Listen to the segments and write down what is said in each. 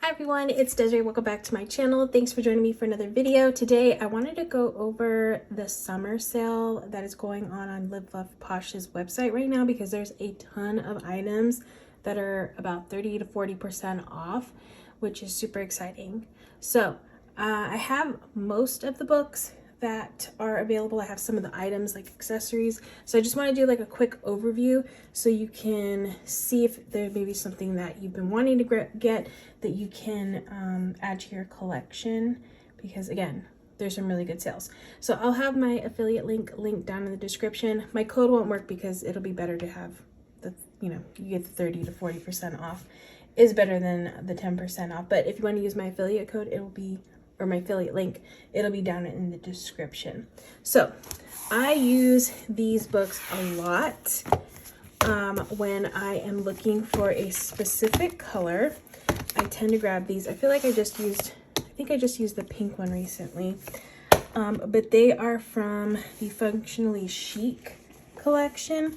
Hi everyone, it's Desiree. Welcome back to my channel. Thanks for joining me for another video. Today I wanted to go over the summer sale that is going on Live Love Posh's website right now because there's a ton of items that are about 30 to 40% off, which is super exciting. So I have most of the books that are available. I have some of the items like accessories. So I just want to do like a quick overview so you can see if there may be something that you've been wanting to get that you can add to your collection, because again, there's some really good sales. So I'll have my affiliate link linked down in the description. My code won't work because it'll be better to have the, you get the 30 to 40% off is better than the 10% off. But if you want to use my affiliate code, it'll be, or my affiliate link, it'll be down in the description. So I use these books a lot when I am looking for a specific color. I tend to grab these. I feel like I think I just used the pink one recently. But they are from the Functionally Chic collection.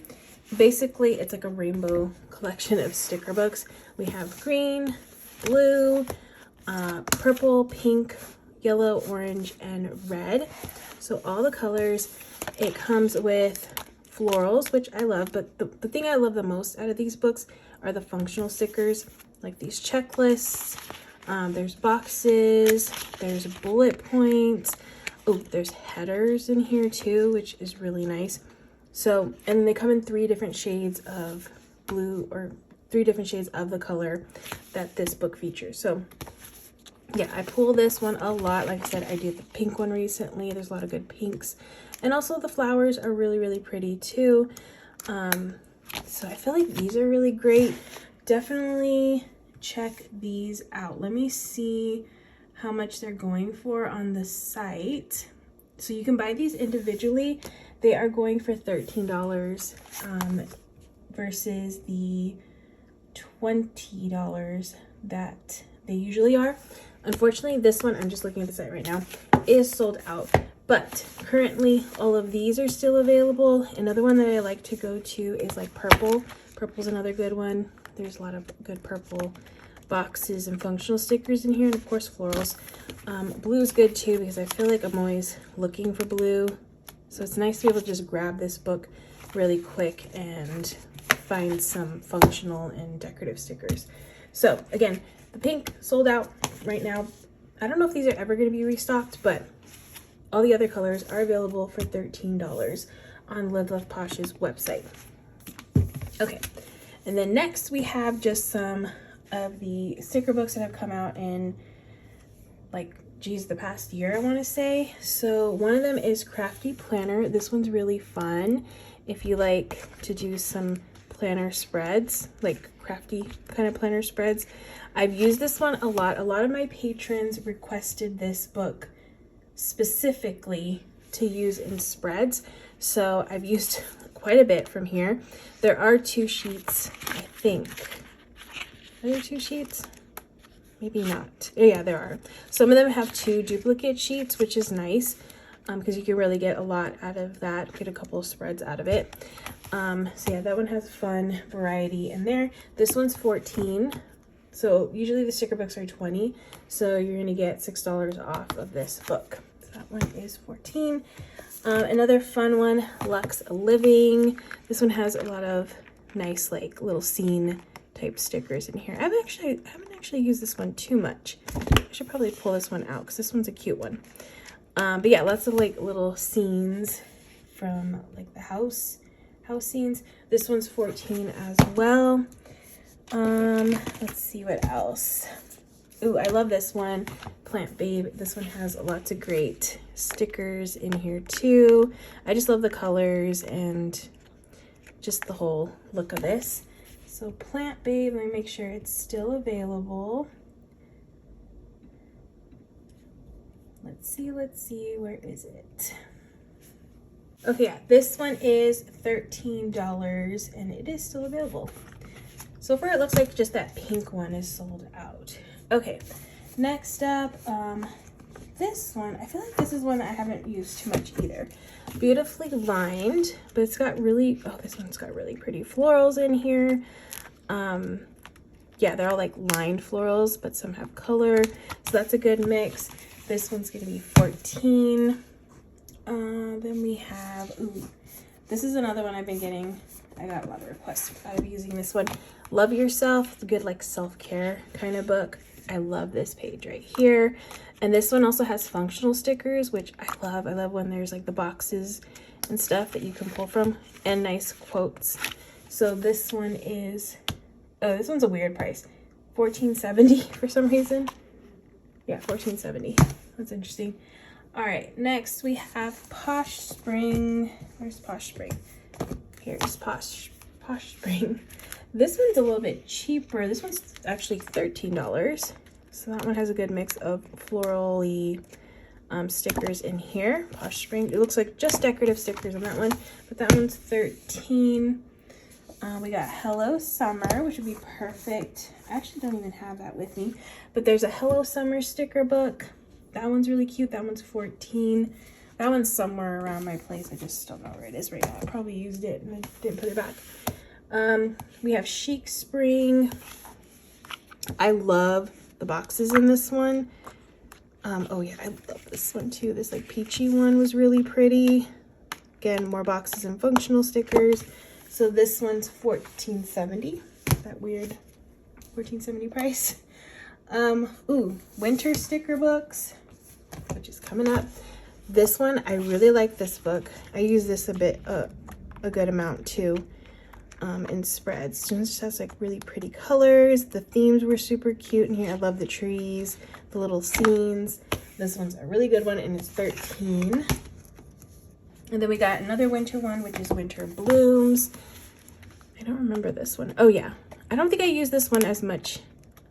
Basically, it's like a rainbow collection of sticker books. We have green, blue, purple, pink, yellow, orange, and red. So all the colors. It comes with florals, which I love, but the thing I love the most out of these books are the functional stickers, like these checklists. There's boxes, there's bullet points. Oh, there's headers in here too, which is really nice. So, and they come in 3 different shades of blue, or 3 different shades of the color that this book features. So yeah, I pull this one a lot. Like I said, I did the pink one recently. There's a lot of good pinks. And also the flowers are really, really pretty too. So I feel like these are really great. Definitely check these out. Let me see how much they're going for on the site. So you can buy these individually. They are going for $13 versus the $20 that they usually are. Unfortunately, this one, I'm just looking at the site right now, is sold out. But currently, all of these are still available. Another one that I like to go to is like purple. Purple's another good one. There's a lot of good purple boxes and functional stickers in here, and of course florals. Blue is good too because I feel like I'm always looking for blue. So it's nice to be able to just grab this book really quick and find some functional and decorative stickers. So again, the pink sold out right now. I don't know if these are ever going to be restocked, but all the other colors are available for $13 on Live Love Posh's website. Okay, and then next we have just some of the sticker books that have come out in, like, geez, the past year, I want to say. So one of them is Crafty Planner. This one's really fun if you like to do some planner spreads, like crafty kind of planner spreads. I've used this one a lot. A lot of my patrons requested this book specifically to use in spreads, so I've used quite a bit from here. There are 2 sheets, I think. Are there 2 sheets? Maybe not. Oh, yeah, there are. Some of them have 2 duplicate sheets, which is nice because you can really get a lot out of that, get a couple of spreads out of it. So yeah, that one has fun variety in there. This one's $14. So usually the sticker books are $20. So you're gonna get $6 off of this book. So that one is $14. Another fun one, Luxe Living. This one has a lot of nice like little scene type stickers in here. I haven't actually used this one too much. I should probably pull this one out because this one's a cute one. But yeah, lots of like little scenes from like the house scenes. This one's $14 as well. Let's see what else. Ooh, I love this one, Plant Babe. This one has lots of great stickers in here too. I just love the colors and just the whole look of this. So Plant Babe, let me make sure it's still available. Let's see, where is it? Okay, yeah, this one is $13 and it is still available. So far it looks like just that pink one is sold out. Okay, next up, this one, I feel like this is one that I haven't used too much either. Beautifully lined, but it's got really, oh, this one's got really pretty florals in here. yeah, they're all like lined florals, but some have color. So that's a good mix. This one's gonna be 14. Then we have, ooh, this is another one I've been getting. I got a lot of requests out of using this one. Love Yourself. It's a good like self-care kind of book. I love this page right here. And this one also has functional stickers, which I love. I love when there's like the boxes and stuff that you can pull from, and nice quotes. So this one is, oh, this one's a weird price. $14.70 for some reason. Yeah, $14.70. That's interesting. All right, next we have Posh Spring. Where's Posh Spring? Here's Posh Spring. This one's a little bit cheaper. This one's actually $13. So that one has a good mix of floral-y stickers in here. Posh Spring. It looks like just decorative stickers on that one, but that one's $13. We got Hello Summer, which would be perfect. I actually don't even have that with me, but there's a Hello Summer sticker book. That one's really cute. That one's $14. That one's somewhere around my place. I just don't know where it is right now. I probably used it and I didn't put it back. We have Chic Spring. I love the boxes in this one. Oh yeah, I love this one too. This like peachy one was really pretty. Again, more boxes and functional stickers. So this one's $14.70. That weird $14.70 price. Ooh, winter sticker books, which is coming up. This one, I really like this book. I use this a good amount too, in spreads. It just has like really pretty colors. The themes were super cute in here. I love the trees, the little scenes. This one's a really good one, and it's $13. And then we got another winter one, which is Winter Blooms. I don't remember this one. Oh yeah, I don't think I use this one as much.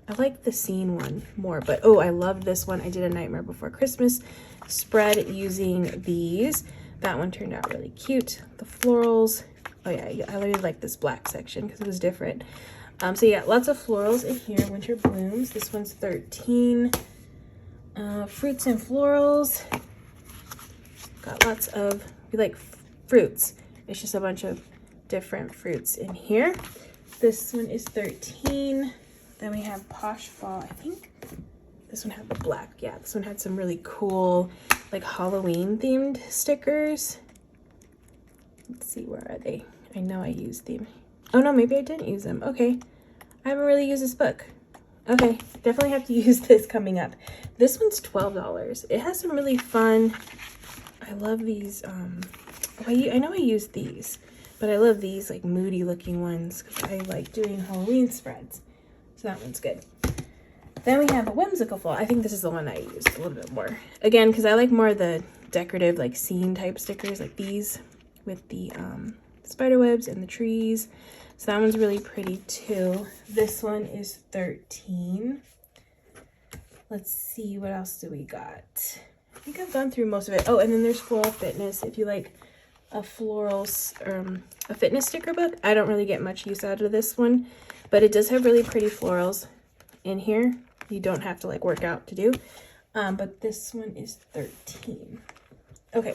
I like the scene one more, but oh, I love this one. I did a Nightmare Before Christmas spread using these. That one turned out really cute. The florals. Oh yeah, I really like this black section because it was different. So yeah, lots of florals in here. Winter Blooms. This one's $13. Fruits and florals. Got lots of, we like fruits. It's just a bunch of different fruits in here. This one is $13. Then we have Posh Fall. I think this one had the black. Yeah, this one had some really cool like Halloween themed stickers. Let's see, where are they? I know I used them. Oh no, maybe I didn't use them. Okay, I haven't really used this book. Okay, definitely have to use this coming up. This one's $12. It has some really fun, I love these. I know I used these, but I love these like moody looking ones because I like doing Halloween spreads. So that one's good. Then we have a Whimsical Fall. I think this is the one I used a little bit more. Again, because I like more of the decorative like scene type stickers like these with the spider webs and the trees. So that one's really pretty too. This one is $13. Let's see, what else do we got? I think I've gone through most of it. Oh, and then there's Floral Fitness. If you like a a fitness sticker book, I don't really get much use out of this one, but it does have really pretty florals in here. You don't have to like work out to do. But this one is $13. Okay,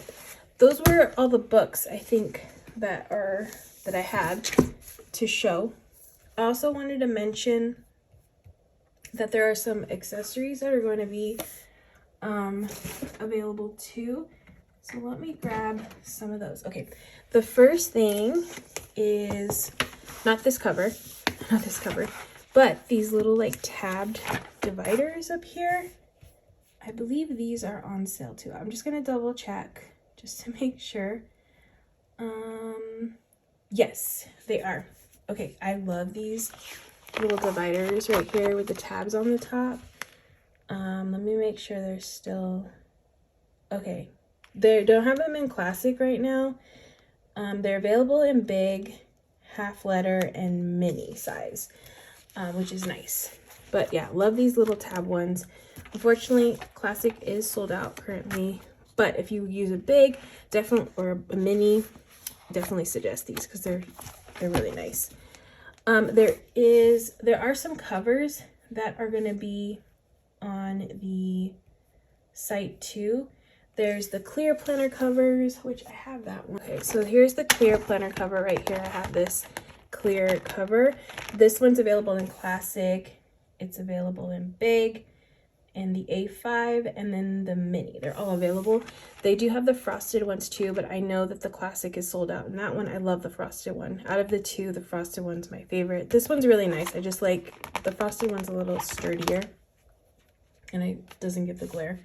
those were all the books I think that I had to show. I also wanted to mention that there are some accessories that are going to be available too. So let me grab some of those. Okay, the first thing is not this cover, but these little like tabbed dividers up here. I believe these are on sale too. I'm just gonna double check just to make sure. Yes, they are. Okay, I love these little dividers right here with the tabs on the top. Let me make sure they're still okay. They don't have them in classic right now. They're available in big, half letter, and mini size, which is nice. But yeah, love these little tab ones. Unfortunately, classic is sold out currently, but if you use a big, definitely, or a mini, definitely suggest these because they're really nice. There are some covers that are going to be on the site too. There's the clear planner covers, which I have that one. Okay, so here's the clear planner cover right here. I have this clear cover. This one's available in classic, it's available in big, and the A5, and then the mini. They're all available. They do have the frosted ones too, but I know that the classic is sold out. And that one, I love the frosted one. Out of the two, the frosted one's my favorite. This one's really nice. I just like the frosted one's a little sturdier, and it doesn't get the glare.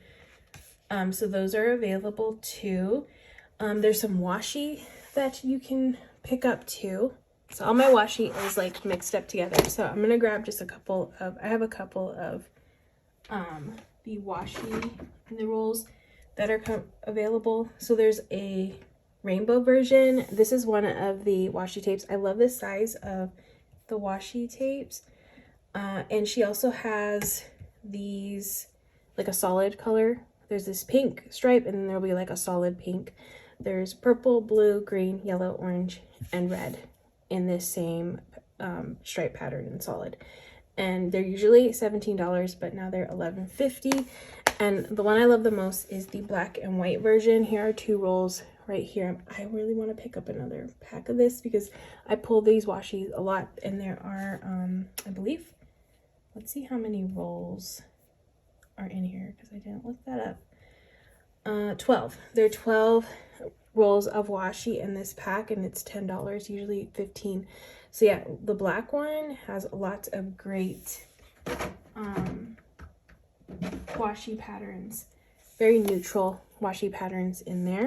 So those are available too. There's some washi that you can pick up too. So all my washi is like mixed up together. So I'm gonna grab just a couple of, I have a couple of the washi in the rolls that are available. So there's a rainbow version. This is one of the washi tapes. I love the size of the washi tapes. And she also has these like a solid color. There's this pink stripe, and then there'll be like a solid pink. There's purple, blue, green, yellow, orange, and red in this same stripe pattern and solid. And they're usually $17, but now they're $11.50. And the one I love the most is the black and white version. Here are 2 rolls right here. I really want to pick up another pack of this because I pull these washi a lot, and there are, I believe, let's see how many rolls are in here because I didn't look that up. 12. There are 12 rolls of washi in this pack, and it's $10, usually $15. So yeah, the black one has lots of great washi patterns, very neutral washi patterns in there.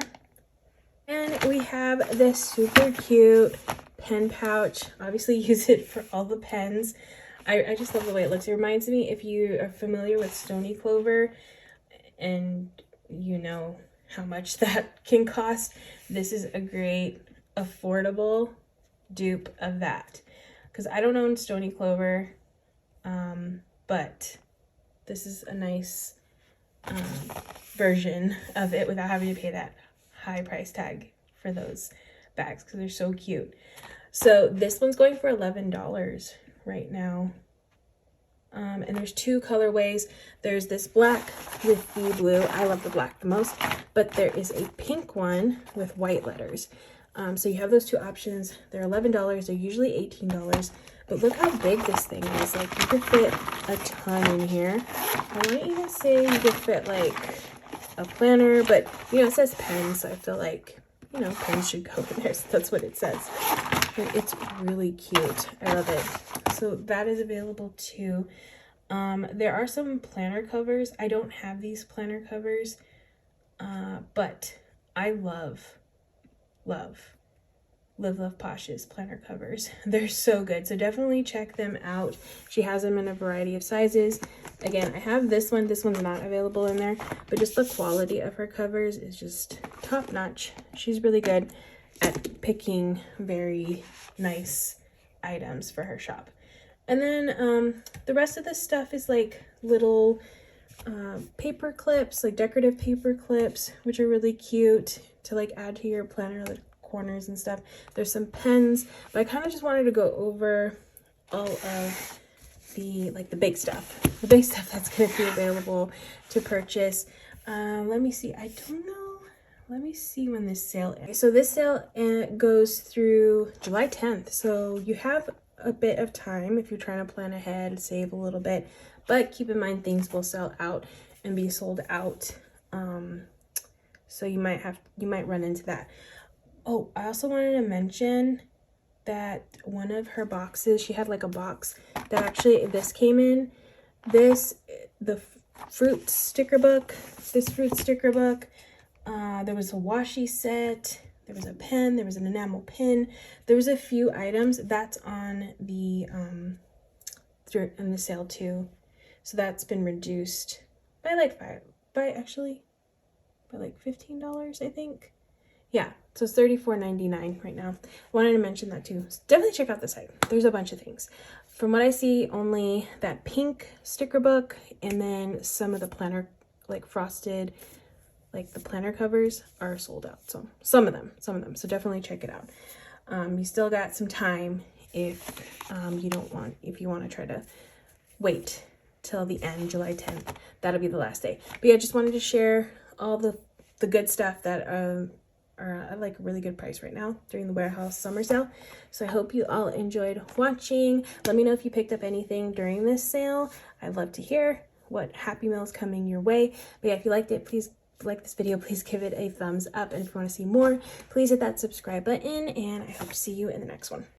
And we have this super cute pen pouch. Obviously use it for all the pens. I just love the way it looks. It reminds me, if you are familiar with Stony Clover and you know how much that can cost, this is a great affordable dupe of that, because I don't own Stony Clover, but this is a nice version of it without having to pay that high price tag for those bags, because they're so cute. So this one's going for $11 right now. And there's 2 colorways. There's this black with the blue. I love the black the most, but there is a pink one with white letters. So you have those 2 options. They're $11. They're usually $18, but look how big this thing is. Like, you could fit a ton in here. I wouldn't even say you could fit like a planner, but you know, it says pens, so I feel like, you know, pens should go in there. So that's what it says. But it's really cute. I love it. So that is available too. There are some planner covers. I don't have these planner covers, but I love Posh's planner covers. They're so good. So definitely check them out. She has them in a variety of sizes. Again, I have this one. This one's not available in there, but just the quality of her covers is just top notch. She's really good at picking very nice items for her shop. And then the rest of this stuff is like little paper clips, like decorative paper clips, which are really cute to like add to your planner, like corners and stuff. There's some pens, but I kind of just wanted to go over all of the like the big stuff that's going to be available to purchase. Let me see. I don't know. Let me see when this sale is. So this sale goes through July 10th. So you have a bit of time if you're trying to plan ahead, save a little bit, but keep in mind things will sell out and be sold out. So you might run into that. Oh, I also wanted to mention that one of her boxes, she had like a box that actually this came in. The fruit sticker book, there was a washi set, there was a pen, there was an enamel pin, there was a few items that's on the in the sale too. So that's been reduced by like $15, I think. Yeah, so it's $34.99 right now. Wanted to mention that too. So definitely check out the site. There's a bunch of things. From what I see, only that pink sticker book and then some of the planner, like frosted, like the planner covers are sold out. So some of them. So definitely check it out. You still got some time if you want to try to wait till the end, July 10th. That'll be the last day. But yeah, I just wanted to share all the good stuff that are at like a really good price right now during the warehouse summer sale. So I hope you all enjoyed watching. Let me know if you picked up anything during this sale. I'd love to hear what Happy Meals coming your way. But yeah, if you liked it, please like this video, please give it a thumbs up, and if you want to see more, please hit that subscribe button, and I hope to see you in the next one.